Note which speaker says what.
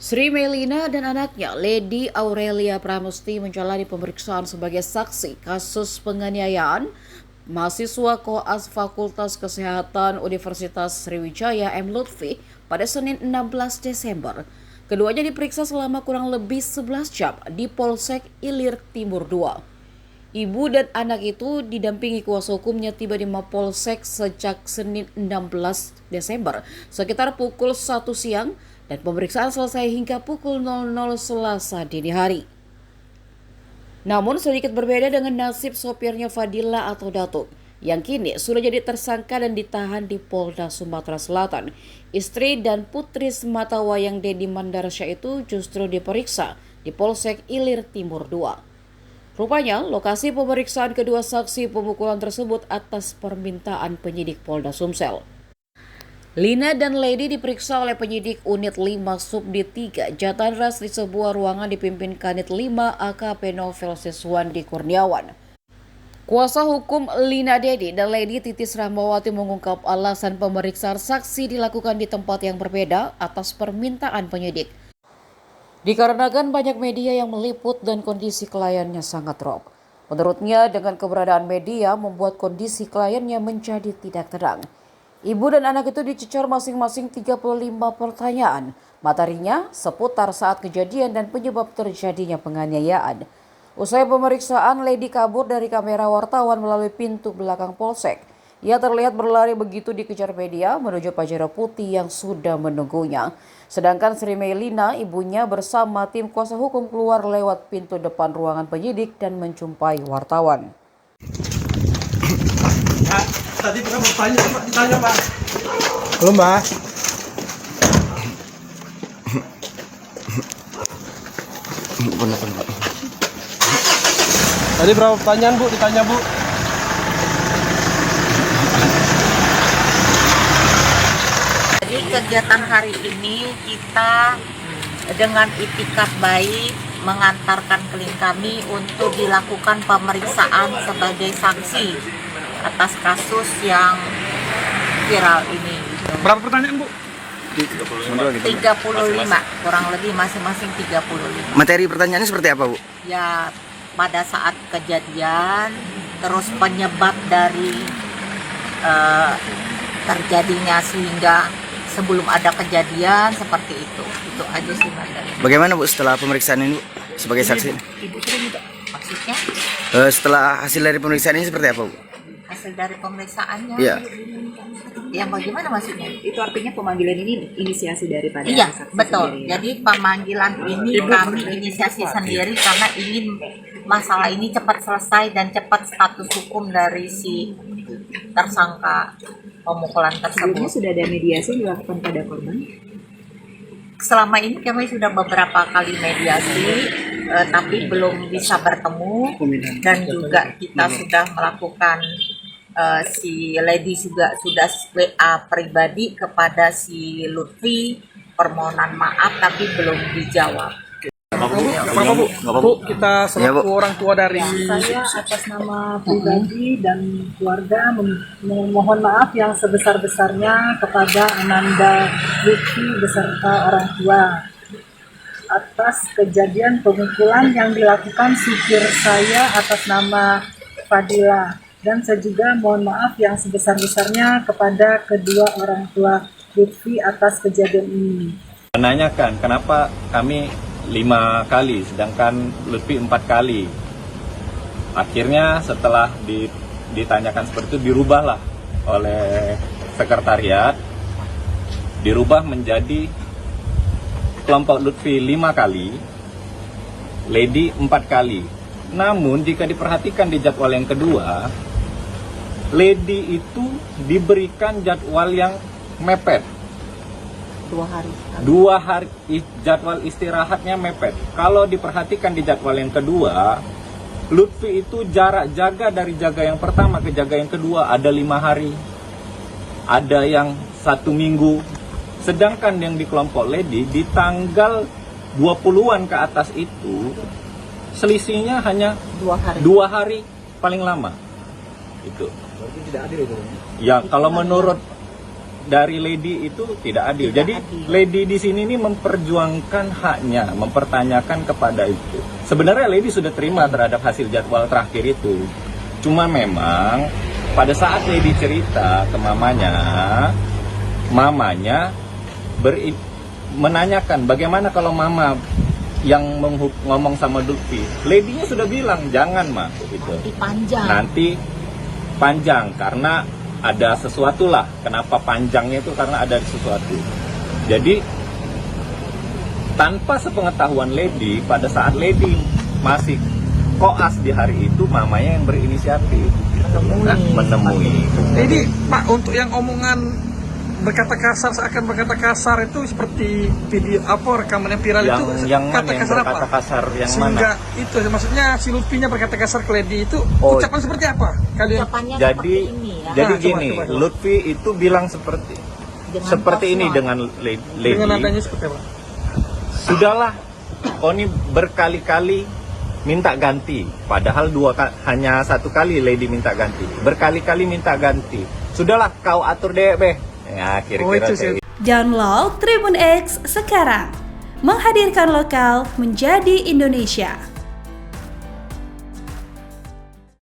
Speaker 1: Sri Melina dan anaknya, Lady Aurelia Pramusti, menjalani pemeriksaan sebagai saksi kasus penganiayaan mahasiswa koas Fakultas Kesehatan Universitas Sriwijaya M. Lutfi pada Senin 16 Desember. Keduanya diperiksa selama kurang lebih 11 jam di Polsek Ilir Timur II. Ibu dan anak itu didampingi kuasa hukumnya tiba di Mapolsek sejak Senin 16 Desember sekitar pukul 1 siang dan pemeriksaan selesai hingga pukul 00 Selasa dini hari. Namun sedikit berbeda dengan nasib sopirnya Fadila atau Datuk yang kini sudah jadi tersangka dan ditahan di Polda Sumatera Selatan. Istri dan putri sematawayang Dedi Mandarsya itu justru diperiksa di Polsek Ilir Timur II. Rupanya, lokasi pemeriksaan kedua saksi pemukulan tersebut atas permintaan penyidik Polda Sumsel. Lina dan Lady diperiksa oleh penyidik Unit 5 Subdit 3 Jatanras di sebuah ruangan dipimpin Kanit 5 AKP Novel Siswandi Kurniawan. Kuasa hukum Lina Dedi dan Lady Titis Rahmawati mengungkap alasan pemeriksaan saksi dilakukan di tempat yang berbeda atas permintaan penyidik. Dikarenakan banyak media yang meliput dan kondisi kliennya sangat drop. Menurutnya, dengan keberadaan media membuat kondisi kliennya menjadi tidak tenang. Ibu dan anak itu dicecar masing-masing 35 pertanyaan. Materinya seputar saat kejadian dan penyebab terjadinya penganiayaan. Usai pemeriksaan, Lady kabur dari kamera wartawan melalui pintu belakang polsek. Ia terlihat berlari begitu dikejar media menuju Pajero Putih yang sudah menunggunya. Sedangkan Sri Melina, ibunya bersama tim kuasa hukum keluar lewat pintu depan ruangan penyidik dan menjumpai wartawan.
Speaker 2: Tadi pernah bertanya, Pak, ditanya, Pak.
Speaker 3: Halo, Mbak. Tadi berapa pertanyaan, Bu? Ditanya, Bu.
Speaker 4: Jadi kegiatan hari ini kita dengan itikad baik mengantarkan klien kami untuk dilakukan pemeriksaan sebagai saksi atas kasus yang viral ini.
Speaker 3: Berapa pertanyaan, Bu?
Speaker 4: 35, kurang lebih masing-masing 35.
Speaker 5: Materi pertanyaannya seperti apa, Bu?
Speaker 4: Ya, pada saat kejadian, terus penyebab dari terjadinya sehingga sebelum ada kejadian seperti itu aja sih materi.
Speaker 5: Bagaimana, Bu, setelah pemeriksaan ini, Bu, sebagai saksi?
Speaker 4: Ibu sudah minta maksudnya?
Speaker 5: Setelah hasil dari pemeriksaan ini seperti apa, Bu?
Speaker 4: Hasil dari pemeriksaannya?
Speaker 5: Iya.
Speaker 4: Yang bagaimana maksudnya?
Speaker 6: Itu artinya pemanggilan ini inisiasi daripada
Speaker 4: Iya,
Speaker 6: saksi
Speaker 4: betul.
Speaker 6: sendiri, ya?
Speaker 4: Jadi pemanggilan ini kami inisiasi sendiri karena ingin masalah ini cepat selesai dan cepat status hukum dari si tersangka pemukulan
Speaker 6: Sebelumnya
Speaker 4: tersebut.
Speaker 6: sudah ada mediasi yang dilakukan pada korban?
Speaker 4: Selama ini kami sudah beberapa kali mediasi, tapi belum bisa bertemu, dan juga kita sudah melakukan si Lady juga sudah WA pribadi kepada si Lutfi permohonan maaf tapi belum dijawab.
Speaker 3: Apa, Bu? Bu, kita
Speaker 5: Ya, Bu.
Speaker 3: selaku orang tua dari...
Speaker 7: Saya atas nama pribadi dan keluarga memohon maaf yang sebesar-besarnya kepada Ananda Lutfi beserta orang tua atas kejadian pemukulan yang dilakukan supir saya atas nama Fadila, dan saya juga mohon maaf yang sebesar-besarnya kepada kedua orang tua Lutfi atas kejadian ini.
Speaker 8: Menanyakan kenapa kami 5 kali sedangkan Lutfi 4 kali. Akhirnya setelah ditanyakan seperti itu dirubahlah oleh sekretariat, dirubah menjadi kelompok Lutfi 5 kali, Lady 4 kali. Namun jika diperhatikan di jadwal yang kedua, Lady itu diberikan jadwal yang mepet.
Speaker 4: 2 hari.
Speaker 8: 2 hari jadwal istirahatnya mepet. Kalau diperhatikan di jadwal yang kedua, Lutfi itu jarak jaga dari jaga yang pertama ke jaga yang kedua ada 5 hari, ada yang 1 minggu. Sedangkan yang di kelompok Lady di tanggal 20-an ke atas itu selisihnya hanya
Speaker 4: 2 hari.
Speaker 8: 2 hari paling lama. Itu.
Speaker 3: Berarti tidak adil itu.
Speaker 8: Ya, kalau menurut dari Lady itu tidak adil. Jadi Lady di sini ini memperjuangkan haknya, mempertanyakan kepada itu. Sebenarnya Lady sudah terima terhadap hasil jadwal terakhir itu. Cuma memang pada saat Lady cerita ke mamanya menanyakan bagaimana kalau mama yang ngomong sama Lutfi. Lady-nya sudah bilang jangan mah gitu. Nanti panjang karena ada sesuatu lah. Kenapa panjangnya itu karena ada sesuatu. Jadi tanpa sepengetahuan Lady, pada saat Lady masih koas di hari itu, mamanya yang berinisiatif menemui.
Speaker 3: Jadi Pak, untuk yang omongan berkata kasar, seakan berkata kasar itu seperti video apa rekaman yang viral itu
Speaker 8: yang
Speaker 3: kata
Speaker 8: mana
Speaker 3: kasar
Speaker 8: yang berkata
Speaker 3: apa?
Speaker 8: kasar yang
Speaker 3: Sehingga
Speaker 8: mana?
Speaker 3: itu maksudnya si Lutfinya berkata kasar ke Lady itu
Speaker 8: Oh.
Speaker 3: ucapan seperti apa? Kalian
Speaker 8: Jadi
Speaker 3: Nah,
Speaker 8: gini,
Speaker 3: coba.
Speaker 8: Lutfi itu bilang seperti ini dengan Lady.
Speaker 3: dengan nadanya seperti apa?
Speaker 8: Sudahlah, kau ini berkali-kali minta ganti, padahal hanya satu kali Lady minta ganti, berkali-kali minta ganti. Sudahlah, kau atur deh, Beh. Ya, kira-kira
Speaker 3: itu
Speaker 8: kayak gitu.
Speaker 9: Download Tribun X sekarang. Menghadirkan lokal menjadi Indonesia.